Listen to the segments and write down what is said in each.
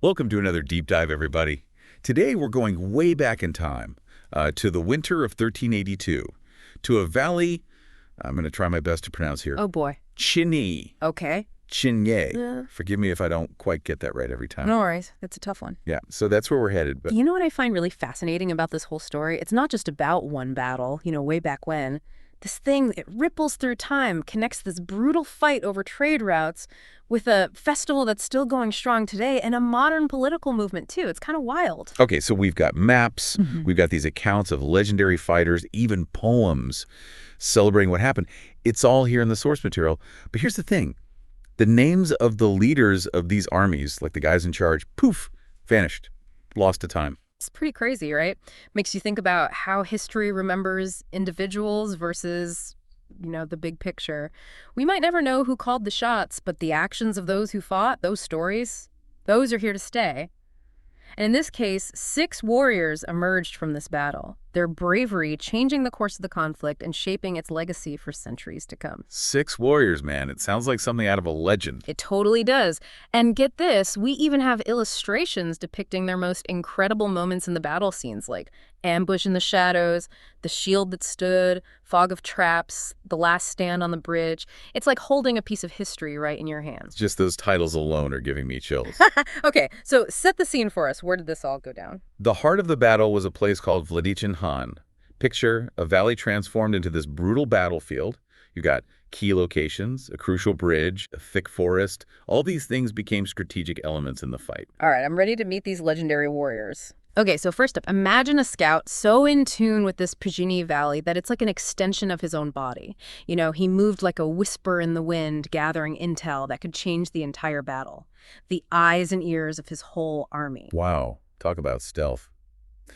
Welcome to another deep dive, everybody. Today we're going way back in time to the winter of 1382, to a valley I'm going to try my best to pronounce here. Oh, boy. Pčinja. Okay. Pčinja. Forgive me if I don't quite get that right every time. No worries. It's a tough one. Yeah, so that's where we're headed. But You know what I find really fascinating about this whole story? It's not just about one battle, way back when. This thing, it ripples through time, connects this brutal fight over trade routes with a festival that's still going strong today and a modern political movement, too. It's kind of wild. Okay, so we've got maps, we've got these accounts of legendary fighters, even poems celebrating what happened. It's all here in the source material. But here's the thing. The names of the leaders of these armies, like the guys in charge, poof, vanished, lost to time. It's pretty crazy, right? Makes you think about how history remembers individuals versus, the big picture. We might never know who called the shots, but the actions of those who fought, those stories, those are here to stay. And in this case, 6 warriors emerged from this battle, their bravery changing the course of the conflict and shaping its legacy for centuries to come. 6 warriors, man. It sounds like something out of a legend. It totally does. And get this, we even have illustrations depicting their most incredible moments in the battle scenes, like ambush in the shadows, the shield that stood, fog of traps, the last stand on the bridge. It's like holding a piece of history right in your hands. Just those titles alone are giving me chills. Okay, so set the scene for us. Where did this all go down? The heart of the battle was a place called Glizić. Picture a valley transformed into this brutal battlefield. You got key locations, a crucial bridge, a thick forest. All these things became strategic elements in the fight. All right, I'm ready to meet these legendary warriors. Okay, so first up, imagine a scout so in tune with this Pčinja Valley that it's like an extension of his own body. He moved like a whisper in the wind, gathering intel that could change the entire battle. The eyes and ears of his whole army. Wow, talk about stealth.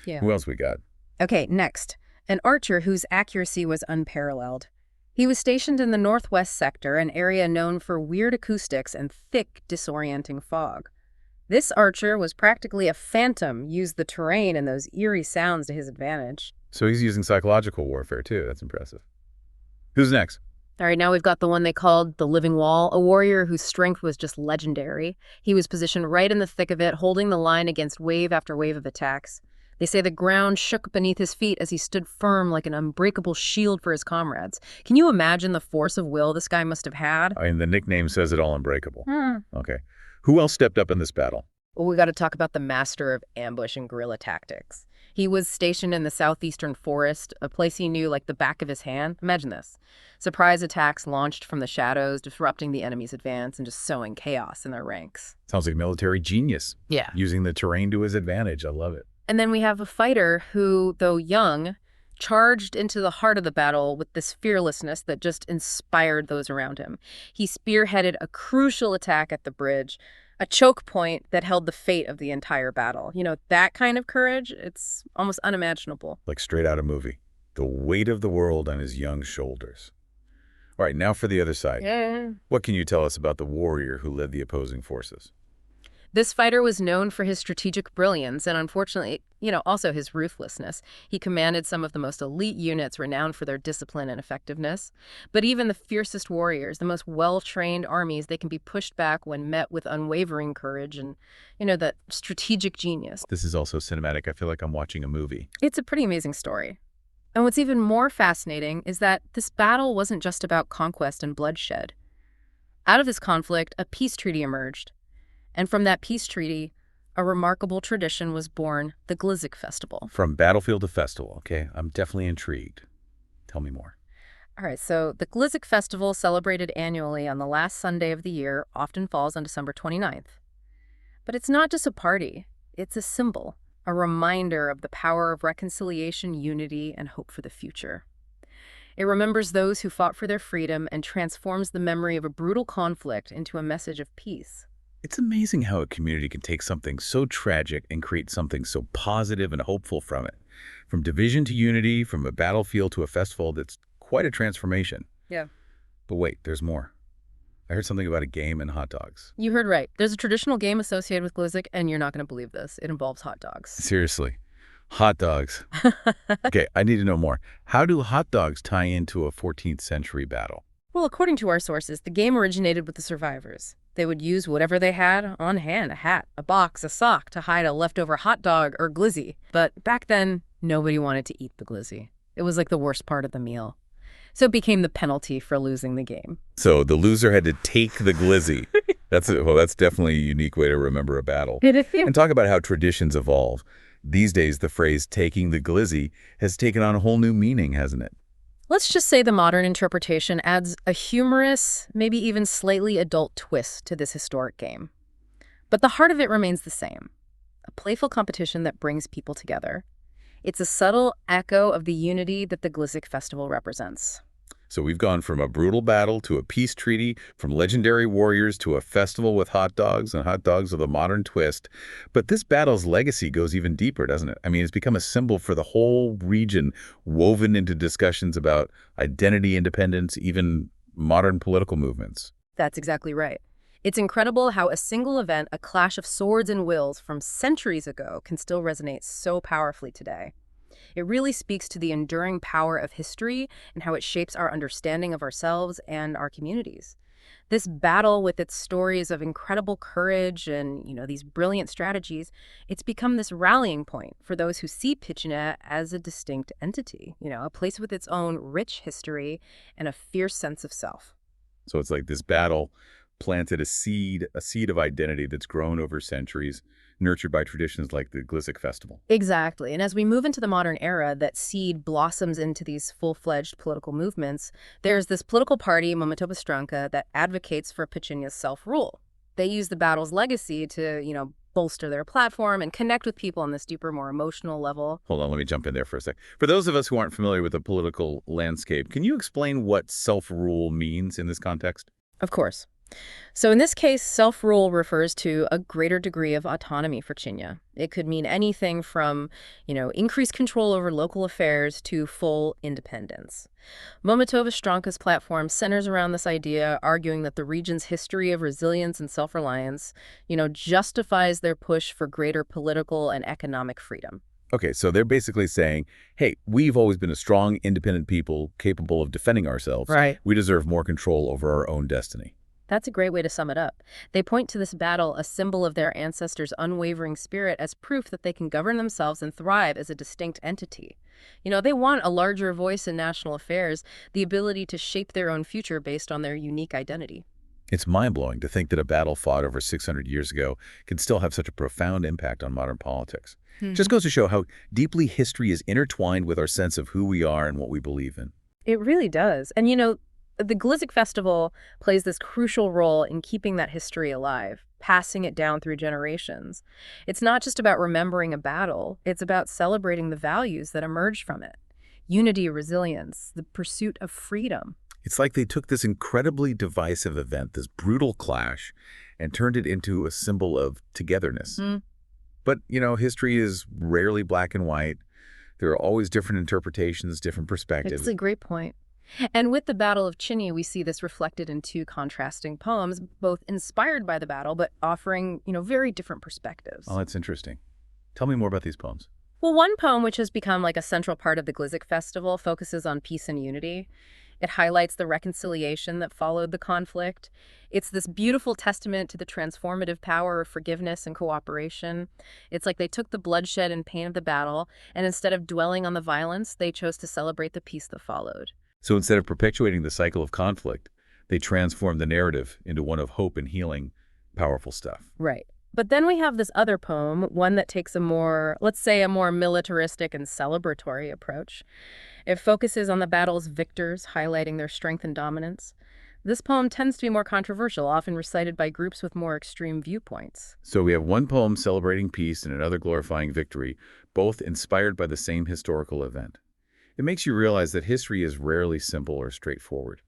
Yeah. Who else we got? Okay, next, an archer whose accuracy was unparalleled. He was stationed in the northwest sector, an area known for weird acoustics and thick, disorienting fog. This archer was practically a phantom, used the terrain and those eerie sounds to his advantage. So he's using psychological warfare, too. That's impressive. Who's next? All right, now we've got the one they called the Living Wall, a warrior whose strength was just legendary. He was positioned right in the thick of it, holding the line against wave after wave of attacks. They say the ground shook beneath his feet as he stood firm like an unbreakable shield for his comrades. Can you imagine the force of will this guy must have had? I mean, the nickname says it all, unbreakable. Okay. Who else stepped up in this battle? Well, we got to talk about the master of ambush and guerrilla tactics. He was stationed in the southeastern forest, a place he knew like the back of his hand. Imagine this. Surprise attacks launched from the shadows, disrupting the enemy's advance and just sowing chaos in their ranks. Sounds like military genius. Yeah. Using the terrain to his advantage. I love it. And then we have a fighter who, though young, charged into the heart of the battle with this fearlessness that just inspired those around him. He spearheaded a crucial attack at the bridge, a choke point that held the fate of the entire battle. That kind of courage, it's almost unimaginable. Like straight out of a movie. The weight of the world on his young shoulders. All right, now for the other side. Yeah. What can you tell us about the warrior who led the opposing forces? This fighter was known for his strategic brilliance and, unfortunately, also his ruthlessness. He commanded some of the most elite units renowned for their discipline and effectiveness. But even the fiercest warriors, the most well-trained armies, they can be pushed back when met with unwavering courage and, that strategic genius. This is also cinematic. I feel like I'm watching a movie. It's a pretty amazing story. And what's even more fascinating is that this battle wasn't just about conquest and bloodshed. Out of this conflict, a peace treaty emerged. And from that peace treaty, a remarkable tradition was born, the Glizić Festival. From battlefield to festival. Okay, I'm definitely intrigued. Tell me more. All right, so the Glizić Festival, celebrated annually on the last Sunday of the year, often falls on December 29th. But it's not just a party. It's a symbol, a reminder of the power of reconciliation, unity, and hope for the future. It remembers those who fought for their freedom and transforms the memory of a brutal conflict into a message of peace. It's amazing how a community can take something so tragic and create something so positive and hopeful from it. From division to unity, from a battlefield to a festival, that's quite a transformation. Yeah. But wait, there's more. I heard something about a game and hot dogs. You heard right. There's a traditional game associated with Glizić, and you're not going to believe this. It involves hot dogs. Seriously. Hot dogs. Okay, I need to know more. How do hot dogs tie into a 14th century battle? Well, according to our sources, the game originated with the survivors. They would use whatever they had on hand, a hat, a box, a sock, to hide a leftover hot dog or glizzy. But back then, nobody wanted to eat the glizzy. It was like the worst part of the meal. So it became the penalty for losing the game. So the loser had to take the glizzy. That's definitely a unique way to remember a battle. And talk about how traditions evolve. These days, the phrase taking the glizzy has taken on a whole new meaning, hasn't it? Let's just say the modern interpretation adds a humorous, maybe even slightly adult twist to this historic game. But the heart of it remains the same, a playful competition that brings people together. It's a subtle echo of the unity that the Glizić festival represents. So we've gone from a brutal battle to a peace treaty, from legendary warriors to a festival with hot dogs, and hot dogs with a modern twist. But this battle's legacy goes even deeper, doesn't it? I mean, it's become a symbol for the whole region, woven into discussions about identity, independence, even modern political movements. That's exactly right. It's incredible how a single event, a clash of swords and wills from centuries ago, can still resonate so powerfully today. It really speaks to the enduring power of history and how it shapes our understanding of ourselves and our communities. This battle, with its stories of incredible courage and, these brilliant strategies, it's become this rallying point for those who see Pčinja as a distinct entity, a place with its own rich history and a fierce sense of self. So it's like this battle planted a seed of identity that's grown over centuries, nurtured by traditions like the Glizić festival. Exactly. And as we move into the modern era, that seed blossoms into these full-fledged political movements. There's this political party, Mometova Stranka, that advocates for Pčinja's self-rule. They use the battle's legacy to, bolster their platform and connect with people on this deeper, more emotional level. Hold on, let me jump in there for a sec. For those of us who aren't familiar with the political landscape, can you explain what self-rule means in this context? Of course. So in this case, self-rule refers to a greater degree of autonomy for Pčinja. It could mean anything from, increased control over local affairs to full independence. Mometova Stranka's platform centers around this idea, arguing that the region's history of resilience and self-reliance, justifies their push for greater political and economic freedom. Okay, so they're basically saying, hey, we've always been a strong, independent people capable of defending ourselves. Right. We deserve more control over our own destiny. That's a great way to sum it up. They point to this battle, a symbol of their ancestors' unwavering spirit, as proof that they can govern themselves and thrive as a distinct entity. They want a larger voice in national affairs, the ability to shape their own future based on their unique identity. It's mind-blowing to think that a battle fought over 600 years ago can still have such a profound impact on modern politics. Just goes to show how deeply history is intertwined with our sense of who we are and what we believe in. It really does. And the Glizić festival plays this crucial role in keeping that history alive, passing it down through generations. It's not just about remembering a battle, it's about celebrating the values that emerged from it. Unity, resilience, the pursuit of freedom. It's like they took this incredibly divisive event, this brutal clash, and turned it into a symbol of togetherness. But, history is rarely black and white. There are always different interpretations, different perspectives. It's a great point. And with the Battle of Pčinja, we see this reflected in two contrasting poems, both inspired by the battle, but offering, very different perspectives. Oh, that's interesting. Tell me more about these poems. Well, one poem, which has become like a central part of the Glizić festival, focuses on peace and unity. It highlights the reconciliation that followed the conflict. It's this beautiful testament to the transformative power of forgiveness and cooperation. It's like they took the bloodshed and pain of the battle, and instead of dwelling on the violence, they chose to celebrate the peace that followed. So instead of perpetuating the cycle of conflict, they transformed the narrative into one of hope and healing. Powerful stuff. Right. But then we have this other poem, one that takes a more, let's say, a more militaristic and celebratory approach. It focuses on the battle's victors, highlighting their strength and dominance. This poem tends to be more controversial, often recited by groups with more extreme viewpoints. So we have one poem celebrating peace and another glorifying victory, both inspired by the same historical event. It makes you realize that history is rarely simple or straightforward.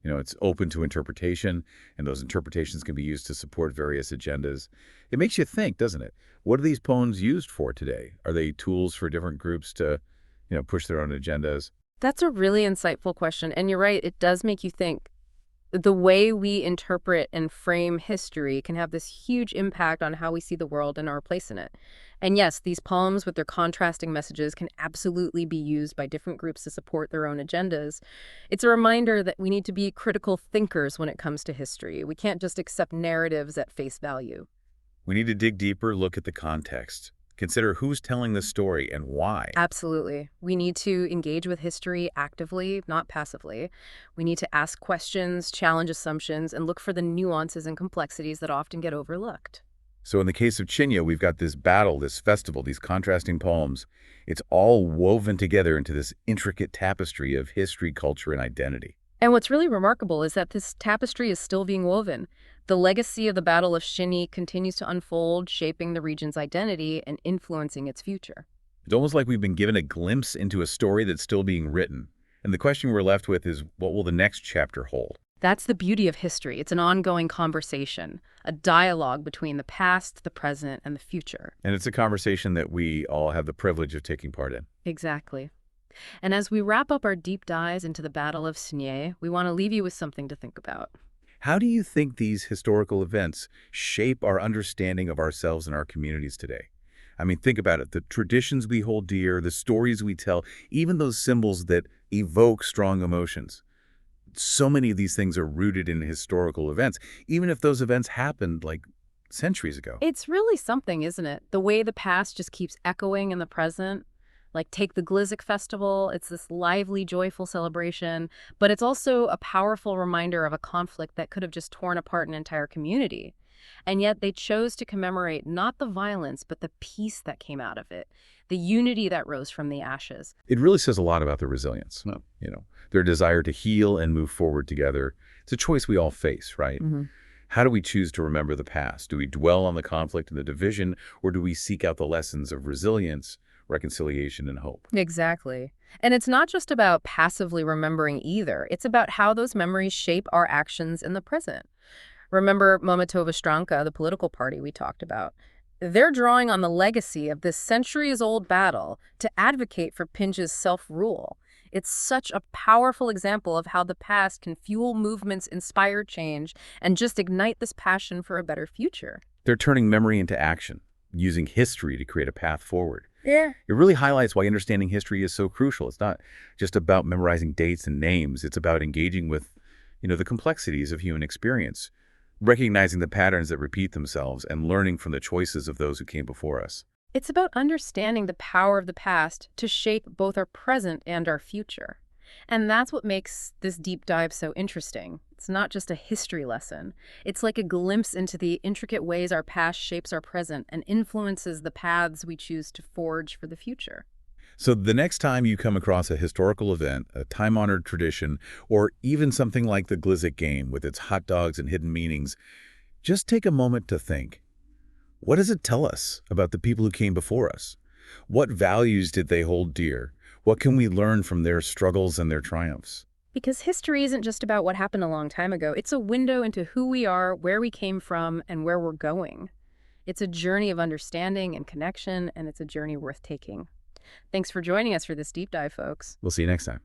It's open to interpretation, and those interpretations can be used to support various agendas. It makes you think, doesn't it? What are these poems used for today? Are they tools for different groups to, push their own agendas? That's a really insightful question, and you're right, it does make you think. The way we interpret and frame history can have this huge impact on how we see the world and our place in it. And yes, these poems with their contrasting messages can absolutely be used by different groups to support their own agendas. It's a reminder that we need to be critical thinkers when it comes to history. We can't just accept narratives at face value. We need to dig deeper, look at the context. Consider who's telling the story and why. Absolutely. We need to engage with history actively, not passively. We need to ask questions, challenge assumptions, and look for the nuances and complexities that often get overlooked. So in the case of Pčinja, we've got this battle, this festival, these contrasting poems. It's all woven together into this intricate tapestry of history, culture, and identity. And what's really remarkable is that this tapestry is still being woven. The legacy of the Battle of Pčinja continues to unfold, shaping the region's identity and influencing its future. It's almost like we've been given a glimpse into a story that's still being written. And the question we're left with is, what will the next chapter hold? That's the beauty of history. It's an ongoing conversation, a dialogue between the past, the present, and the future. And it's a conversation that we all have the privilege of taking part in. Exactly. And as we wrap up our deep dives into the Battle of Pčinja, we want to leave you with something to think about. How do you think these historical events shape our understanding of ourselves and our communities today? I mean, think about it. The traditions we hold dear, the stories we tell, even those symbols that evoke strong emotions. So many of these things are rooted in historical events, even if those events happened like centuries ago. It's really something, isn't it? The way the past just keeps echoing in the present. Like, take the Glizić festival. It's this lively, joyful celebration, but it's also a powerful reminder of a conflict that could have just torn apart an entire community. And yet they chose to commemorate not the violence, but the peace that came out of it, the unity that rose from the ashes. It really says a lot about their resilience, their desire to heal and move forward together. It's a choice we all face, right? How do we choose to remember the past? Do we dwell on the conflict and the division, or do we seek out the lessons of resilience, reconciliation, and hope? Exactly. And it's not just about passively remembering either. It's about how those memories shape our actions in the present. Remember Mometova Stranka, the political party we talked about? They're drawing on the legacy of this centuries-old battle to advocate for Pčinja's self-rule. It's such a powerful example of how the past can fuel movements, inspire change, and just ignite this passion for a better future. They're turning memory into action, using history to create a path forward. Yeah. It really highlights why understanding history is so crucial. It's not just about memorizing dates and names. It's about engaging with, the complexities of human experience, recognizing the patterns that repeat themselves, and learning from the choices of those who came before us. It's about understanding the power of the past to shape both our present and our future. And that's what makes this deep dive so interesting. It's not just a history lesson. It's like a glimpse into the intricate ways our past shapes our present and influences the paths we choose to forge for the future. So the next time you come across a historical event, a time-honored tradition, or even something like the Glizzy Game with its hot dogs and hidden meanings, just take a moment to think. What does it tell us about the people who came before us? What values did they hold dear? What can we learn from their struggles and their triumphs? Because history isn't just about what happened a long time ago. It's a window into who we are, where we came from, and where we're going. It's a journey of understanding and connection, and it's a journey worth taking. Thanks for joining us for this deep dive, folks. We'll see you next time.